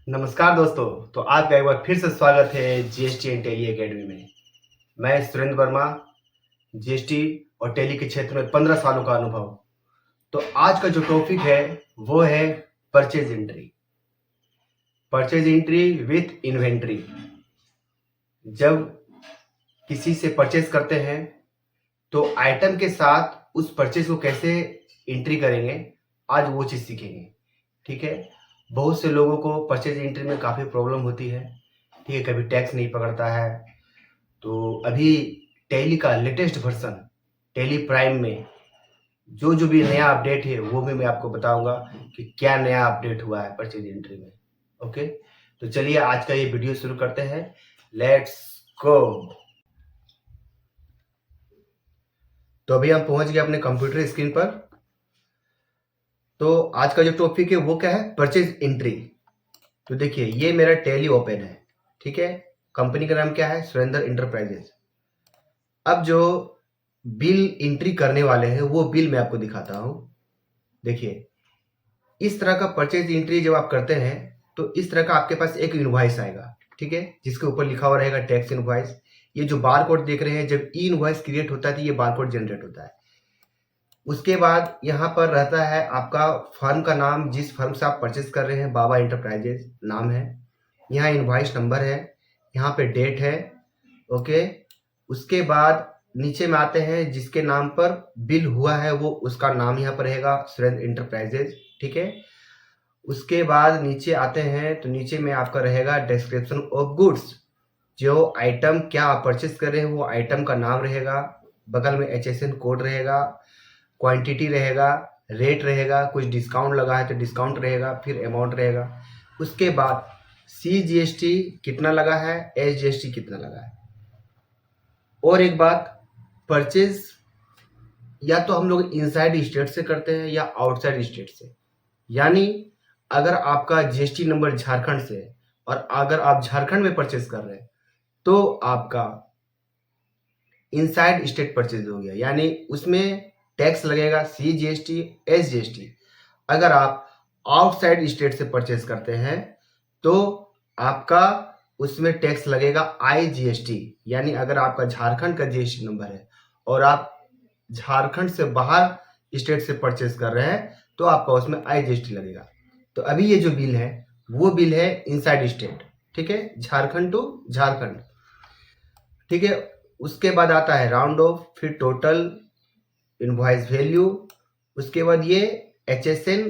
नमस्कार दोस्तों। तो आज का एक बार फिर से स्वागत है जीएसटी एंड टैली एकेडमी में। मैं सुरेंद्र वर्मा, जीएसटी और टैली के क्षेत्र में 15 सालों का अनुभव। तो आज का जो टॉपिक है वो है purchase entry. Purchase entry with inventory. जब किसी से परचेज करते हैं तो आइटम के साथ उस परचेज को कैसे एंट्री करेंगे, आज वो चीज़ सीखेंगे। ठीक है। बहुत से लोगों को परचेज एंट्री में काफ़ी प्रॉब्लम होती है। ठीक है, कभी टैक्स नहीं पकड़ता है। तो अभी टैली का लेटेस्ट वर्जन टैली प्राइम में जो जो भी नया अपडेट है वो भी मैं आपको बताऊंगा कि क्या नया अपडेट हुआ है परचेज एंट्री में। ओके, तो चलिए आज का ये वीडियो शुरू करते हैं। Let's go. तो अभी हम पहुंच गए अपने कंप्यूटर स्क्रीन पर। तो आज का जो टॉपिक है वो क्या है, परचेज एंट्री। तो देखिए ये मेरा टैली ओपन है। ठीक है, कंपनी का नाम क्या है, सुरेंद्र इंटरप्राइजेज। अब जो बिल एंट्री करने वाले हैं वो बिल मैं आपको दिखाता हूं। देखिए इस तरह का परचेज एंट्री जब आप करते हैं तो इस तरह का आपके पास एक इनवॉइस आएगा। ठीक है, जिसके ऊपर लिखा हुआ रहेगा टैक्स इनवॉइस। ये जो बार कोड देख रहे हैं, जब ई इनवॉइस क्रिएट होता है तो ये बार कोड जनरेट होता है। उसके बाद यहाँ पर रहता है आपका फर्म का नाम, जिस फर्म से आप परचेज कर रहे हैं, बाबा इंटरप्राइजेज नाम है। यहाँ इनवॉइस नंबर है, यहाँ पे डेट है। ओके, उसके बाद नीचे में आते हैं जिसके नाम पर बिल हुआ है वो उसका नाम यहाँ पर रहेगा सुरेंद्र इंटरप्राइजेज। ठीक है, उसके बाद नीचे आते हैं तो नीचे में आपका रहेगा डिस्क्रिप्शन ऑफ गुड्स। जो आइटम क्या आप परचेस कर रहे हैं वो आइटम का नाम रहेगा, बगल में एचएसएन कोड रहेगा, क्वांटिटी रहेगा, रेट रहेगा, कुछ डिस्काउंट लगा है तो डिस्काउंट रहेगा, फिर अमाउंट रहेगा। उसके बाद सीजीएसटी कितना लगा है, एसजीएसटी कितना लगा है। और एक बात, परचेज या तो हम लोग इनसाइड स्टेट से करते हैं या आउटसाइड स्टेट से। यानी अगर आपका जीएसटी नंबर झारखंड से है और अगर आप झारखंड में परचेज कर रहे हैं तो आपका इनसाइड स्टेट परचेज हो गया, यानी उसमें टैक्स लगेगा सीजीएसटी, एसजीएसटी। अगर आप आउटसाइड स्टेट से परचेज करते हैं तो आपका उसमें टैक्स लगेगा आईजीएसटी। यानी अगर आपका झारखंड का जीएसटी नंबर है और आप झारखंड से बाहर स्टेट से परचेज कर रहे हैं तो आपका उसमें आईजीएसटी लगेगा। तो अभी ये जो बिल है वो बिल है इनसाइड स्टेट। ठीक है, झारखंड टू झारखंड। ठीक है, उसके बाद आता है राउंड ऑफ, फिर टोटल, इनवॉइस वैल्यू। उसके बाद ये एचएसएन,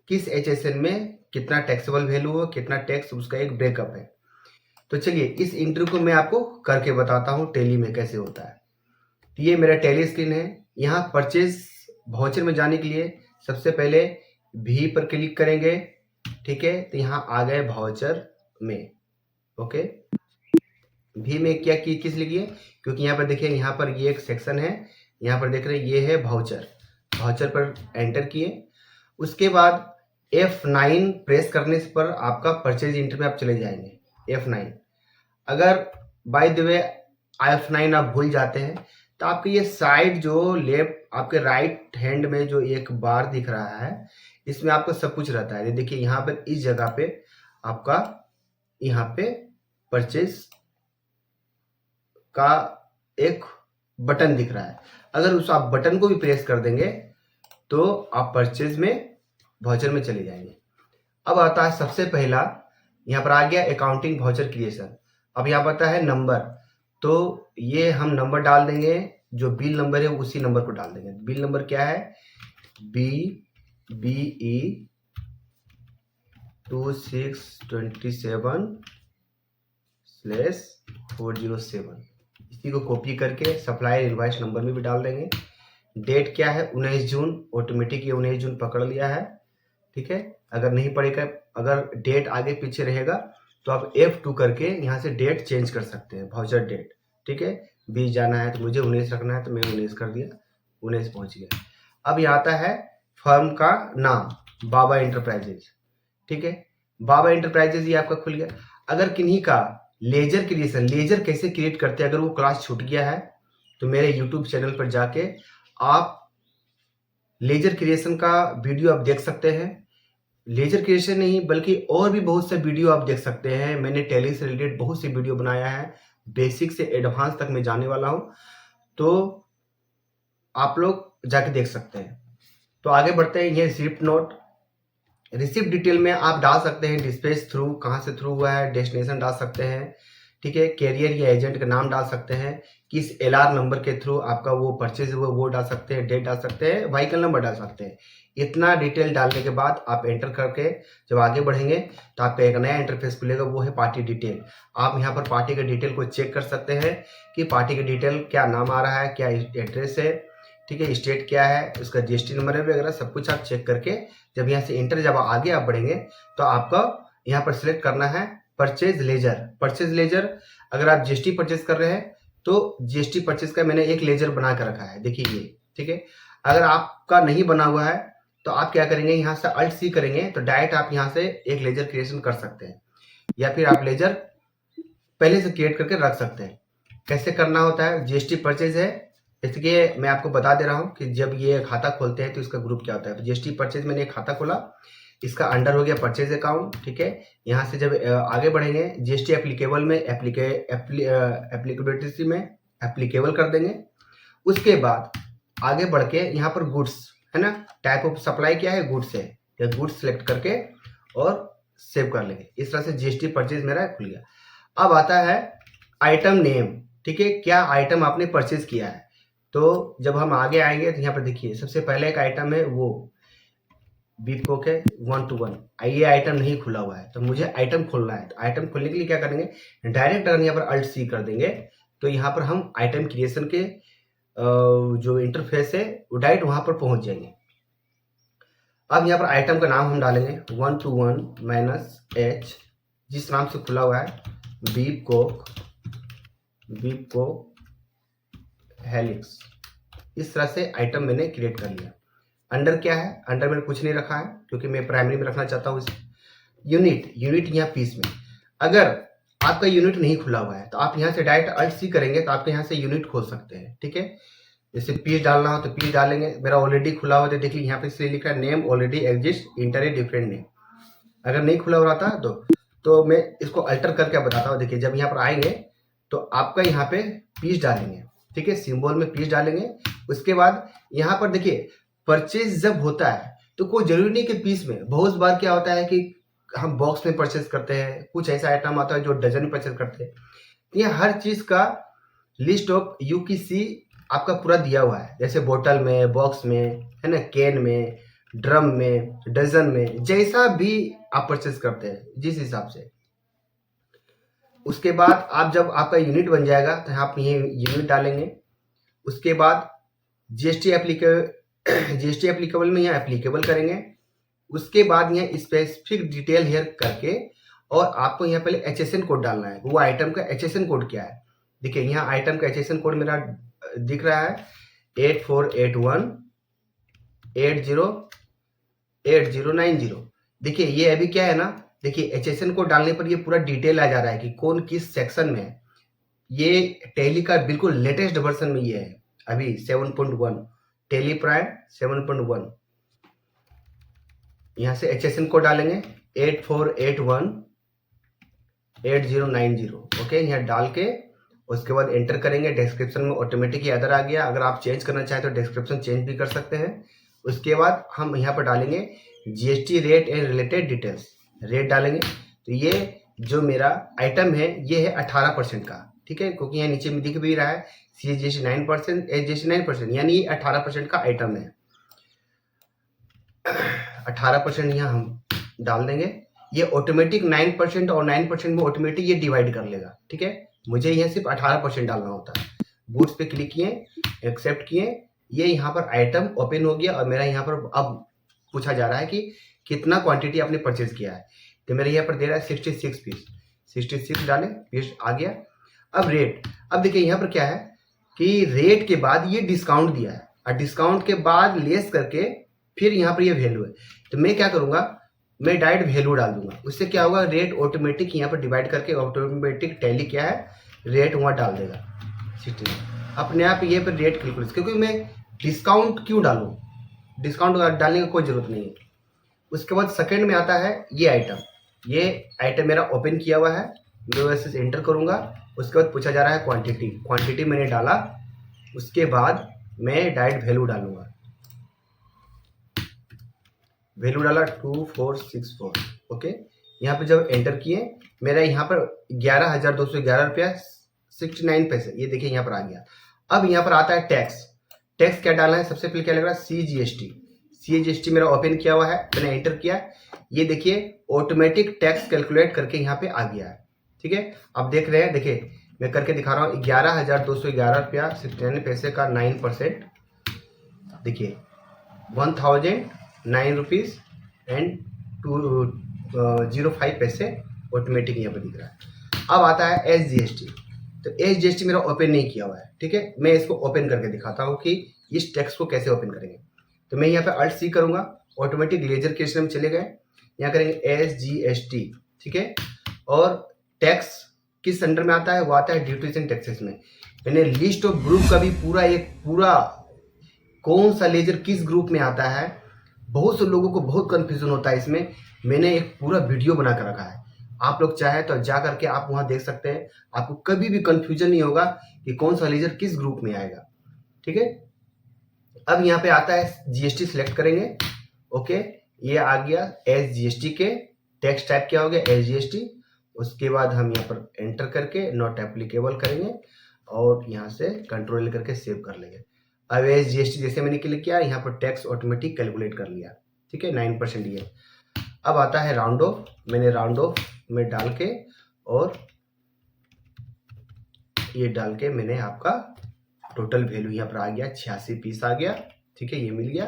किस एचएसएन में कितना टैक्सेबल वैल्यू हो, कितना टैक्स, उसका एक ब्रेकअप है। तो चलिए इस इंटरव्यू को मैं आपको करके बताता हूँ टैली में कैसे होता है। तो ये मेरा टैली स्क्रीन है। यहाँ परचेज वाउचर में जाने के लिए सबसे पहले भी पर क्लिक करेंगे। ठीक है, तो यहाँ आ गए वाउचर में। ओके, भी में क्या की किस लिए, क्योंकि यहाँ पर देखिए यहाँ पर ये एक सेक्शन है, यहाँ पर देख रहे हैं ये है वाउचर। वाउचर पर एंटर किए। उसके बाद F9 प्रेस करने पर आपका परचेज एंट्री में आप चले जाएंगे। F9, अगर बाय द वे F9 आप भूल जाते हैं तो आपके ये साइड जो लेफ्ट आपके राइट हैंड में जो एक बार दिख रहा है इसमें आपको सब कुछ रहता है। ये देखिए यहाँ पर इस जगह पे आपका यहाँ पे परचेज का एक बटन दिख रहा है। अगर उस आप बटन को भी प्रेस कर देंगे तो आप परचेज में वाउचर में चले जाएंगे। अब आता है सबसे पहला, यहाँ पर आ गया अकाउंटिंग वाउचर क्रिएशन। अब यहाँ पर आता है नंबर, तो ये हम नंबर डाल देंगे, जो बिल नंबर है उसी नंबर को डाल देंगे। बिल नंबर क्या है, BBE 2627/407। इसी को कॉपी करके सप्लायर इनवॉइस नंबर में भी डाल देंगे। डेट क्या है, 19 जून, ऑटोमेटिक ये 19 जून पकड़ लिया है। ठीक है, अगर नहीं पड़ेगा, अगर डेट आगे पीछे रहेगा तो आप F2 करके यहाँ से डेट चेंज कर सकते हैं, वाउचर डेट। ठीक है, 20 जाना है तो मुझे 19 रखना है तो मैं 19 कर दिया, 19 पहुँच गया। अब यहाँ आता है फर्म का नाम, बाबा इंटरप्राइजेज। ठीक है, बाबा इंटरप्राइजेज ये आपका खुल गया। अगर किन्हीं का लेजर क्रिएशन, लेजर कैसे क्रिएट करते हैं, अगर वो क्लास छूट गया है तो मेरे यूट्यूब चैनल पर जाके आप लेजर क्रिएशन का वीडियो आप देख सकते हैं। लेजर क्रिएशन नहीं बल्कि और भी बहुत से वीडियो आप देख सकते हैं। मैंने टैली से रिलेटेड बहुत से वीडियो बनाया है, बेसिक से एडवांस तक मैं जाने वाला हूँ, तो आप लोग जाके देख सकते हैं। तो आगे बढ़ते हैं। ये रिसिप्ट नोट, रिसिप्ट डिटेल में आप डाल सकते हैं डिस्पैच थ्रू, कहाँ से थ्रू हुआ है, डेस्टिनेशन डाल सकते हैं, ठीक है। कैरियर या एजेंट का नाम डाल सकते हैं, किस एलआर नंबर के थ्रू आपका वो परचेज हुआ वो डाल सकते हैं, डेट डाल सकते हैं, व्हीकल नंबर डाल सकते हैं। इतना डिटेल डालने के बाद आप एंटर करके जब आगे बढ़ेंगे तो आपका एक नया इंटरफेस खुलेगा, वो है पार्टी डिटेल। आप यहाँ पर पार्टी के डिटेल को चेक कर सकते हैं कि पार्टी के डिटेल क्या नाम आ रहा है, क्या एड्रेस है, ठीक है, स्टेट क्या है, उसका जीएसटी नंबर वगैरह सब कुछ आप चेक करके जब यहाँ से इंटर जब आगे आप बढ़ेंगे तो आपका यहाँ पर सिलेक्ट करना है परचेज लेजर। परचेज लेजर अगर आप जीएसटी परचेज कर रहे हैं तो जीएसटी परचेज का मैंने एक लेजर बना कर रखा है, देखिए ये, ठीक है। अगर आपका नहीं बना हुआ है तो आप क्या करेंगे, यहाँ से अल्ट सी करेंगे तो डायरेक्ट आप यहाँ से एक लेजर क्रिएशन कर सकते हैं, या फिर आप लेजर पहले से क्रिएट करके रख सकते हैं। कैसे करना होता है, जीएसटी परचेज है, इसलिए मैं आपको बता दे रहा हूँ कि जब ये खाता खोलते हैं तो इसका ग्रुप क्या होता है। जीएसटी परचेज मैंने एक खाता खोला, इसका अंडर हो गया परचेज अकाउंट, ठीक है। यहाँ से जब आगे बढ़ेंगे जीएसटी एप्लीकेबल में एप्लीकेबिलिटी में एप्लीकेबल कर देंगे। उसके बाद आगे बढ़ के यहाँ पर गुड्स है ना, टाइप ऑफ सप्लाई क्या है, गुड्स है, या गुड्स सेलेक्ट करके और सेव कर लेंगे। इस तरह से जीएसटी परचेज मेरा खुल गया। अब आता है आइटम नेम, ठीक है, क्या आइटम आपने परचेज किया है। तो जब हम आगे आएंगे तो यहाँ पर देखिए सबसे पहले एक आइटम है वो बीफ कोक है 1 to 1। ये आइटम नहीं खुला हुआ है तो मुझे आइटम खोलना है। तो आइटम खोलने के लिए क्या करेंगे, डायरेक्ट अगर यहाँ पर अल्ट सी कर देंगे तो यहाँ पर हम आइटम क्रिएशन के जो इंटरफेस है वो डायरेक्ट वहां पर पहुंच जाएंगे। अब यहाँ पर आइटम का नाम हम डालेंगे 1 to 1 -H, जिस नाम से खुला हुआ है, बीफ कोक हेलिक्स। इस तरह से आइटम मैंने क्रिएट कर लिया। अंडर क्या है, अंडर मैंने कुछ नहीं रखा है क्योंकि मैं प्राइमरी में रखना चाहता हूँ इसे। यूनिट यहाँ पीस में, अगर आपका यूनिट नहीं खुला हुआ है तो आप यहाँ से डायरेक्ट अल्ट सी करेंगे तो आप यहाँ से यूनिट खोल सकते हैं, ठीक है। जैसे पीस डालना हो तो पीस डालेंगे, मेरा ऑलरेडी खुला हुआ है, देखिए यहाँ पे इसलिए लिखा है name already exist inter a different name. अगर नहीं खुला हुआ था तो मैं इसको अल्टर करके बताता हूँ। देखिए जब यहाँ पर आएंगे तो आपका यहाँ पे पीस डालेंगे, ठीक है, सिंबल में पीस डालेंगे। उसके बाद यहाँ पर देखिए परचेज जब होता है तो कोई जरूरी नहीं कि पीस में, बहुत बार क्या होता है कि हम बॉक्स में परचेज करते हैं, कुछ ऐसा आइटम आता है जो डजन में परचेज करते हैं। तो ये हर चीज का लिस्ट ऑफ यूकीसी आपका पूरा दिया हुआ है, जैसे बोतल में, बॉक्स में, है ना, कैन में, ड्रम में, डजन में, जैसा भी आप परचेज करते हैं जिस हिसाब से। उसके बाद आप जब आपका यूनिट बन जाएगा तो आप ये यूनिट डालेंगे। उसके बाद जीएसटी एप्लीकेबल में यहाँ एप्लीकेबल करेंगे। उसके बाद यहाँ स्पेसिफिक डिटेल हेयर करके और आपको यहाँ पहले HSN कोड डालना है। वो आइटम का HSN कोड क्या है, देखिए यहाँ आइटम का HSN कोड मेरा दिख रहा है 8481808090। देखिए ये अभी क्या है ना, देखिए HSN कोड डालने पर ये पूरा डिटेल आ जा रहा है कि कौन किस सेक्शन में है। ये टैली का बिल्कुल लेटेस्ट वर्जन में ये है अभी 7.1, टैली प्राइम 7.1। यहाँ से HSN कोड डालेंगे 84818090, ओके। यहाँ डाल के उसके बाद एंटर करेंगे। डिस्क्रिप्शन में ऑटोमेटिक ही अदर आ गया, अगर आप चेंज करना चाहें तो डिस्क्रिप्शन चेंज भी कर सकते हैं। उसके बाद हम यहाँ पर डालेंगे GST rate and related details, rate डालेंगे। तो ये जो मेरा आइटम है ये है 18% का, ठीक है, क्योंकि यहाँ नीचे में दिख भी रहा है CGST 9%, SGST 9%, यानी ये 18% का आइटम है। 18% यहाँ हम डाल देंगे। ये ऑटोमेटिक 9% और 9% में ऑटोमेटिक ये डिवाइड कर लेगा, ठीक है। मुझे यहाँ सिर्फ 18% डालना होता है। बूट्स पे क्लिक किए, एक्सेप्ट किए, ये यहाँ पर आइटम ओपन हो गया और मेरा यहाँ पर अब पूछा जा रहा है कि कितना क्वांटिटी आपने परचेज किया है। तो मेरे यहाँ पर दे रहा है 66 पीस, 66 डाले, पीस आ गया। अब रेट, अब देखिए यहाँ पर क्या है कि रेट के बाद ये डिस्काउंट दिया है और डिस्काउंट के बाद लेस करके फिर यहाँ पर ये वैल्यू है। तो मैं क्या करूँगा, मैं डायरेक्ट वैल्यू डाल दूंगा। उससे क्या होगा, रेट ऑटोमेटिक यहाँ पर डिवाइड करके ऑटोमेटिक टैली क्या है रेट वहाँ डाल देगा 60, अपने आप ये पर रेट कैलकुलेट। क्योंकि मैं डिस्काउंट क्यों डालूँ, डिस्काउंट डालने की कोई ज़रूरत नहीं है। उसके बाद सेकंड में आता है ये आइटम मेरा ओपन किया हुआ है, मैं वैसे एंटर करूँगा। उसके बाद पूछा जा रहा है क्वांटिटी मैंने डाला। उसके बाद मैं डायरेक्ट वैल्यू डालूंगा, वैल्यू डाला 2464। ओके, यहाँ पे जब एंटर किए मेरा यहाँ पर 11,211 रुपया 69 पैसे, ये देखिए यहाँ पर आ गया। अब यहाँ पर आता है टैक्स क्या डालना है, सबसे पहले क्या लग रहा है CGST मेरा ओपन किया हुआ है, मैंने एंटर किया। ये देखिए ऑटोमेटिक टैक्स कैलकुलेट करके यहाँ पे आ गया है। ठीक है, अब देख रहे हैं, देखिए मैं करके दिखा रहा हूँ। 11,211 रुपया 69 पैसे का 9%, देखिए 1,009 रुपीज़ एंड 205 पैसे ऑटोमेटिक यहाँ पर दिख रहा है। अब आता है SGST, तो SGST मेरा ओपन नहीं किया हुआ है। ठीक है, मैं इसको ओपन करके दिखाता हूँ कि इस टैक्स को कैसे ओपन करेंगे। तो मैं यहाँ पे Alt C करूँगा, ऑटोमेटिक लेजर के में चले गए, यहाँ करेंगे SGST। ठीक है, और टैक्स किस अंडर में आता है, वो आता है ड्यूटीज एंड टैक्सेस में। मैंने लिस्ट ऑफ ग्रुप का भी पूरा कौन सा लेजर किस ग्रुप में आता है, बहुत से लोगों को बहुत कंफ्यूजन होता है इसमें। मैंने एक पूरा वीडियो बना कर रखा है, आप लोग चाहे तो जा करके आप वहाँ देख सकते हैं। आपको कभी भी कंफ्यूजन नहीं होगा कि कौन सा लेजर किस ग्रुप में आएगा। ठीक है, अब यहाँ पे आता है GST सिलेक्ट करेंगे। ओके, ये आ गया SGST के टैक्स टाइप क्या हो गया SGST। उसके बाद हम यहाँ पर एंटर करके नॉट एप्लीकेबल करेंगे और यहाँ से कंट्रोल करके सेव कर लेंगे। अब SGST जैसे मैंने क्लिक किया, यहाँ पर टैक्स ऑटोमेटिक कैलकुलेट कर लिया। ठीक है, 9% ये। अब आता है राउंड ऑफ, मैंने राउंड ऑफ में डाल के और ये डाल के मैंने आपका टोटल वैल्यू यहाँ पर आ गया 86 पीस आ गया। ठीक है, ये मिल गया।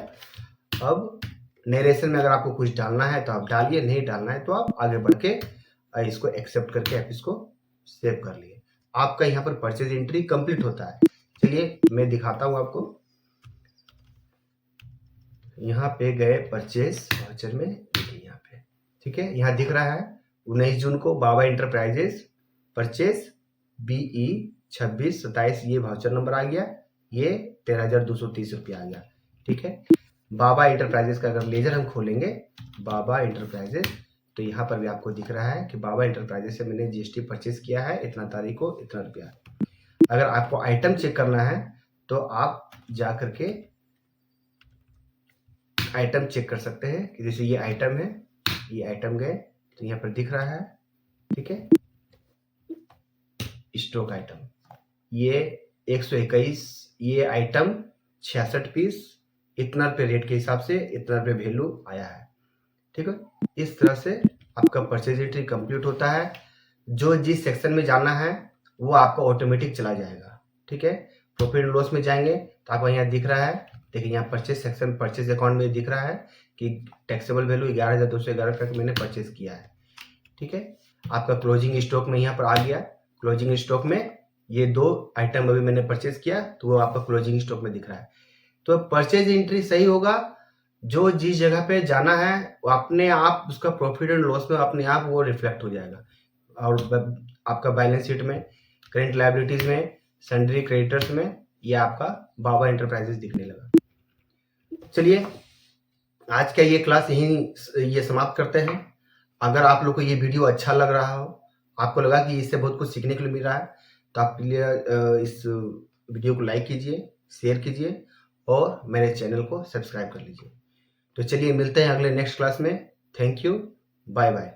अब नरेशन में अगर आपको कुछ डालना है तो आप डालिए, नहीं डालना है तो आप आगे बढ़ के इसको एक्सेप्ट करके आप इसको सेव कर लिए। आपका यहाँ पर परचेज एंट्री कंप्लीट होता है। चलिए मैं दिखाता हूँ आपको। यहाँ पे गए परचेज वाउचर में, देखिए यहाँ पे, ठीक है, यहाँ दिख रहा है 19 जून को बाबा इंटरप्राइजेज परचेज BE 2627, ये वाउचर नंबर आ गया, ये 13,230 रुपया आ गया। ठीक है, बाबा इंटरप्राइजेज का अगर लेजर हम खोलेंगे बाबा इंटरप्राइजेज, तो यहाँ पर भी आपको दिख रहा है कि बाबा इंटरप्राइजेज से मैंने GST परचेज किया है इतना तारीख को इतना रुपया। अगर आपको आइटम चेक करना है तो आप जा करके आइटम चेक कर सकते हैं कि जैसे ये आइटम है, ये आइटम गए तो यहाँ पर दिख रहा है। ठीक है, स्टॉक आइटम ये 121, ये आइटम 66 पीस, इतना रुपये रेट के हिसाब से इतना रुपये वैल्यू आया है। ठीक है, इस तरह से आपका परचेज हिस्ट्री कंप्लीट होता है। जो जिस सेक्शन में जाना है वो आपका ऑटोमेटिक चला जाएगा। ठीक है, प्रॉफिट एंड लॉस में जाएंगे तो आपको यहाँ दिख रहा है, देखिए यहाँ परचेज सेक्शन, परचेज अकाउंट में दिख रहा है कि टैक्सेबल वैल्यू 11,211 रुपये का मैंने परचेज किया है। ठीक है, आपका क्लोजिंग स्टॉक में यहाँ पर आ गया, क्लोजिंग स्टॉक में ये 2 आइटम अभी मैंने परचेज किया तो वो आपका क्लोजिंग स्टॉक में दिख रहा है। तो परचेज एंट्री सही होगा, जो जिस जगह पे जाना है वो अपने आप उसका प्रॉफिट एंड लॉस में अपने आप वो रिफ्लेक्ट हो जाएगा और आपका बैलेंस शीट में, करेंट लायबिलिटीज में, सन्ड्री क्रेडिटर्स में ये आपका बाबा इंटरप्राइजेज दिखने लगा। चलिए आज का ये क्लास यहीं ये समाप्त करते हैं। अगर आप लोग को ये वीडियो अच्छा लग रहा हो, आपको लगा कि इससे बहुत कुछ सीखने के लिए मिल रहा है, तो आप इस वीडियो को लाइक कीजिए, शेयर कीजिए और मेरे चैनल को सब्सक्राइब कर लीजिए। तो चलिए मिलते हैं अगले नेक्स्ट क्लास में। Thank you, bye bye.